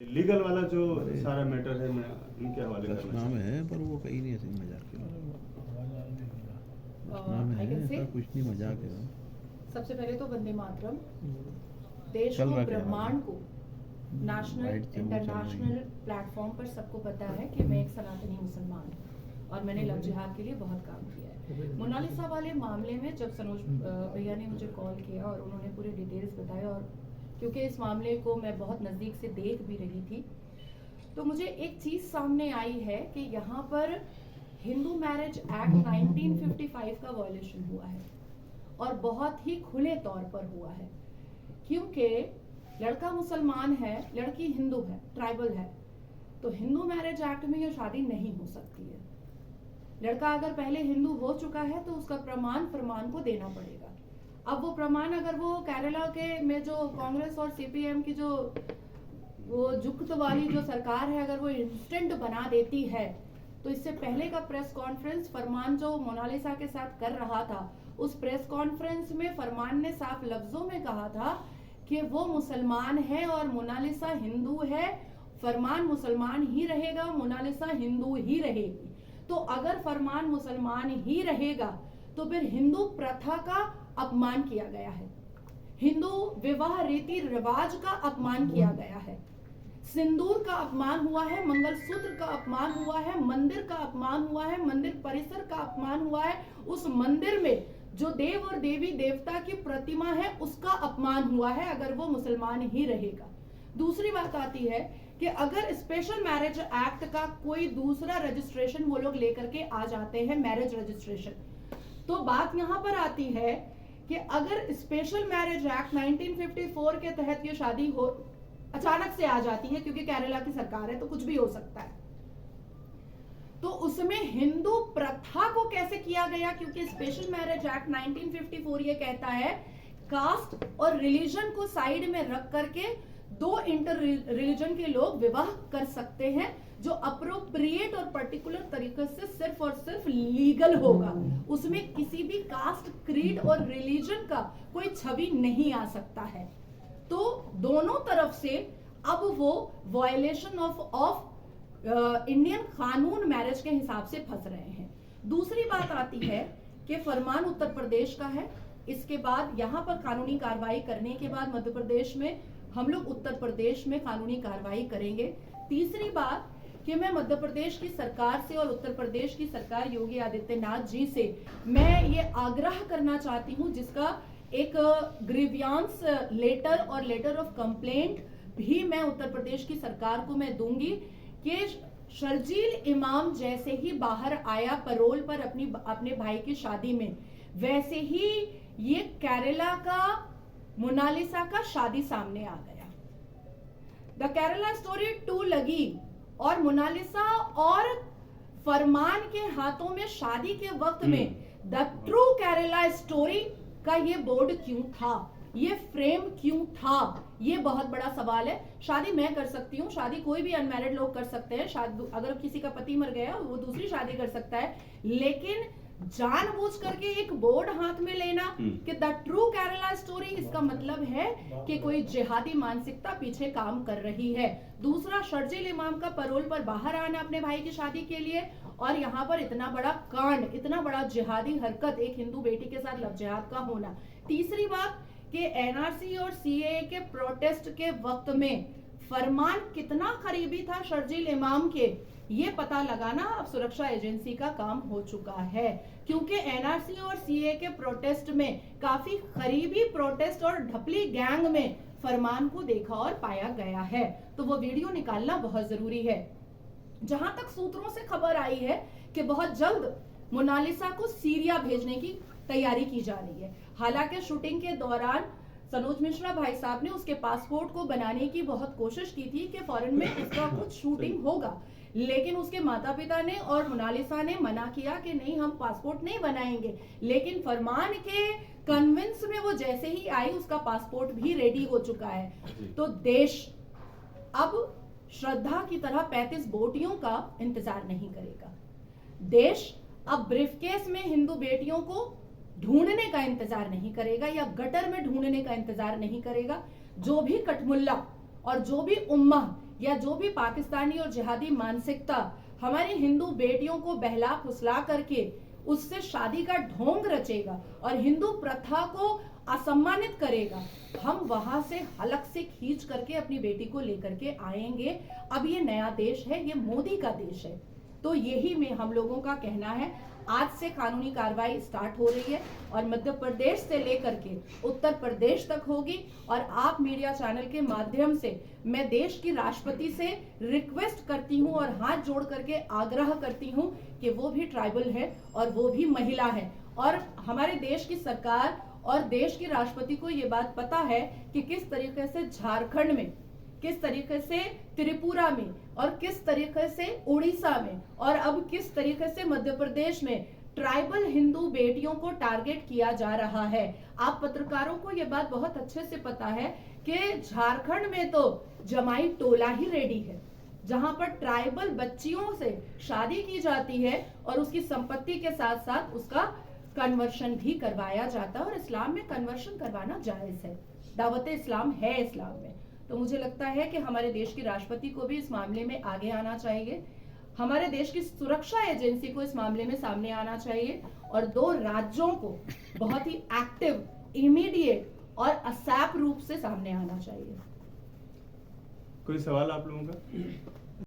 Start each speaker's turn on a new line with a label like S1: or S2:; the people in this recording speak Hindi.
S1: लीगल वाला जो सारा मैटर है मैं उनके हवाले करना
S2: नाम है पर वो कहीं नहीं ऐसे मजाक है। नाम है ऐसा कुछ नहीं मजाक है।
S3: सबसे पहले तो वंदे मातरम देश
S2: चल
S3: को
S2: रहा क्या
S3: ब्रह्मांड को नेशनल
S2: राइट से वो चल रही
S3: इंटरनेशनल
S2: है।
S3: प्लेटफॉर्म पर सबको पता है कि मैं एक सनातनी मुसलमान हूँ और मैंने लव जिहाद के लिए बहुत काम किया है। मोनालिसा वाले मामले में जब सनोज भैया ने मुझे कॉल किया और उन्होंने पूरे डिटेल्स बताए, और क्योंकि इस मामले को मैं बहुत नज़दीक से देख भी रही थी, तो मुझे एक चीज़ सामने आई है कि यहाँ पर हिंदू मैरिज एक्ट 1955 का वॉयलेशन हुआ है और बहुत ही खुले तौर पर हुआ है, क्योंकि लड़का मुसलमान है, लड़की हिंदू है, ट्राइबल है, तो हिंदू मैरिज एक्ट में ये शादी नहीं हो सकती है। लड़का अगर पहले हिंदू हो चुका है तो उसका प्रमाण फरमान को देना पड़ेगा। अब वो प्रमाण अगर वो केरला के में जो कांग्रेस और सीपीएम की जो वो जुक्त वाली जो सरकार है, अगर वो इंस्टेंट बना देती है, तो इससे पहले का प्रेस कॉन्फ्रेंस फरमान जो मोनालिसा के साथ कर रहा था, उस प्रेस कॉन्फ्रेंस में फरमान ने साफ लफ्जों में कहा था कि वो मुसलमान है और मोनालिसा हिंदू है। फरमान मुसलमान ही रहेगा, मोनालिसा हिंदू ही रहेगी। तो अगर फरमान मुसलमान ही रहेगा तो फिर हिंदू प्रथा का अपमान किया गया है, हिंदू विवाह रीति रिवाज का अपमान किया गया है, सिंदूर का अपमान हुआ है, मंगलसूत्र का अपमान हुआ है, मंदिर का अपमान हुआ है, मंदिर परिसर का अपमान हुआ है, उस मंदिर में जो देव और देवी देवता की प्रतिमा है उसका अपमान हुआ है अगर वो मुसलमान ही रहेगा। दूसरी बात आती है कि अगर स्पेशल मैरिज एक्ट का कोई दूसरा रजिस्ट्रेशन वो लोग लेकर के आ जाते हैं, मैरिज रजिस्ट्रेशन, तो बात यहाँ पर आती है कि अगर स्पेशल मैरिज एक्ट 1954 के तहत ये शादी हो अचानक से आ जाती है, क्योंकि केरला की सरकार है तो कुछ भी हो सकता है, तो उसमें हिंदू प्रथा को कैसे किया गया? क्योंकि स्पेशल मैरिज एक्ट 1954 ये कहता है कास्ट और रिलीजन को साइड में रख करके दो इंटर रिलीजन के लोग विवाह कर सकते हैं, जो अप्रोप्रिएट और पर्टिकुलर तरीके से सिर्फ और सिर्फ लीगल होगा। उसमें किसी भी कास्ट, क्रीड और रिलीजन का कोई छवि नहीं आ सकता है। तो दोनों तरफ से अब वो वायलेशन ऑफ इंडियन कानून मैरिज के हिसाब से फंस रहे हैं। दूसरी बात आती है कि फरमान उत्तर प्रदेश का है, इसके बाद यहाँ पर कानूनी कार्रवाई करने के बाद मध्य प्रदेश में हम लोग उत्तर प्रदेश में कानूनी कार्रवाई करेंगे। तीसरी बात कि मैं मध्य प्रदेश की सरकार से और उत्तर प्रदेश की सरकार योगी आदित्यनाथ जी से मैं ये आग्रह करना चाहती हूँ, जिसका एक ग्रीवियांस लेटर और लेटर ऑफ कंप्लेंट भी मैं उत्तर प्रदेश की सरकार को मैं दूंगी कि शर्जील इमाम जैसे ही बाहर आया पैरोल पर अपने भाई की शादी में, वैसे ही ये केरला का मोनालिसा का शादी सामने आ गया। द केरला स्टोरी 2 लगी और मोनालिसा और फरमान के हाथों में शादी के वक्त में द ट्रू केरला स्टोरी का ये बोर्ड क्यों था, ये फ्रेम क्यों था, ये बहुत बड़ा सवाल है। शादी मैं कर सकती हूँ, शादी कोई भी अनमैरिड लोग कर सकते हैं, शादी अगर किसी का पति मर गया वो दूसरी शादी कर सकता है, लेकिन जानबूझ करके एक बोर्ड हाथ में लेना कि द ट्रू केरला स्टोरी, इसका मतलब है कि कोई जिहादी मानसिकता पीछे काम कर रही है। दूसरा, शर्जील इमाम का पैरोल पर बाहर आना अपने भाई की शादी के लिए, और यहाँ पर इतना बड़ा कांड, इतना बड़ा जिहादी हरकत एक हिंदू बेटी के साथ लव जिहाद का होना। तीसरी बात कि एनआरसी और सीएए के प्रोटेस्ट के वक्त में फरमान कितना करीबी था शर्जील इमाम के, ये पता लगाना अब सुरक्षा एजेंसी का काम हो चुका है, क्योंकि एनआरसी और सीए के प्रोटेस्ट में काफी करीबी प्रोटेस्ट और ढपली गैंग में फरमान को देखा और पाया गया है, तो वो वीडियो निकालना बहुत जरूरी है। जहां तक सूत्रों से खबर आई है कि बहुत जल्द मोनालिसा को सीरिया भेजने की तैयारी की जा रही है। हालांकि शूटिंग के दौरान सनोज मिश्रा भाई साहब ने उसके पासपोर्ट को बनाने की बहुत कोशिश की थी कि फॉरेन में उसका कुछ शूटिंग होगा, लेकिन उसके माता पिता ने और मोनालिसा ने मना किया कि नहीं, हम पासपोर्ट नहीं बनाएंगे। लेकिन फरमान के कन्विंस में वो जैसे ही आई, उसका पासपोर्ट भी रेडी हो चुका है। तो देश अब श्रद्धा की तरह 35 बोटियों का इंतजार नहीं करेगा। देश अब ब्रीफकेस में हिंदू बेटियों को ढूंढने का इंतजार नहीं करेगा या गटर में ढूंढने का इंतजार नहीं करेगा। जो भी कठमुल्ला और जो भी उम्मा या जो भी पाकिस्तानी और जिहादी मानसिकता हमारी हिंदू बेटियों को बहला फुसला करके उससे शादी का ढोंग रचेगा और हिंदू प्रथा को असम्मानित करेगा, हम वहां से हलक से खींच करके अपनी बेटी को लेकर के आएंगे। अब ये नया देश है, ये मोदी का देश है। तो यही में हम लोगों का कहना है, आज से कानूनी कार्रवाई स्टार्ट हो रही है और मध्य प्रदेश से लेकर के उत्तर प्रदेश तक होगी। और आप मीडिया चैनल के माध्यम से मैं देश की राष्ट्रपति से रिक्वेस्ट करती हूं और हाथ जोड़ करके आग्रह करती हूं कि वो भी ट्राइबल है और वो भी महिला है और हमारे देश की सरकार और देश की राष्ट्रपति को ये बात पता है कि किस तरीके से झारखंड में, किस तरीके से त्रिपुरा में और किस तरीके से उड़ीसा में और अब किस तरीके से मध्य प्रदेश में ट्राइबल हिंदू बेटियों को टारगेट किया जा रहा है। आप पत्रकारों को ये बात बहुत अच्छे से पता है कि झारखंड में तो जमाई टोला ही रेडी है, जहां पर ट्राइबल बच्चियों से शादी की जाती है और उसकी संपत्ति के साथ साथ उसका कन्वर्शन भी करवाया जाता है और इस्लाम में कन्वर्शन करवाना जायज है, दावत इस्लाम है इस्लाम में। तो मुझे लगता है कि हमारे देश की राष्ट्रपति को भी इस मामले में आगे आना चाहिए, हमारे देश की सुरक्षा एजेंसी को इस मामले में सामने आना चाहिए और दो राज्यों को बहुत ही एक्टिव, इमीडिएट और असैप रूप से सामने आना चाहिए।
S1: कोई सवाल आप लोगों का?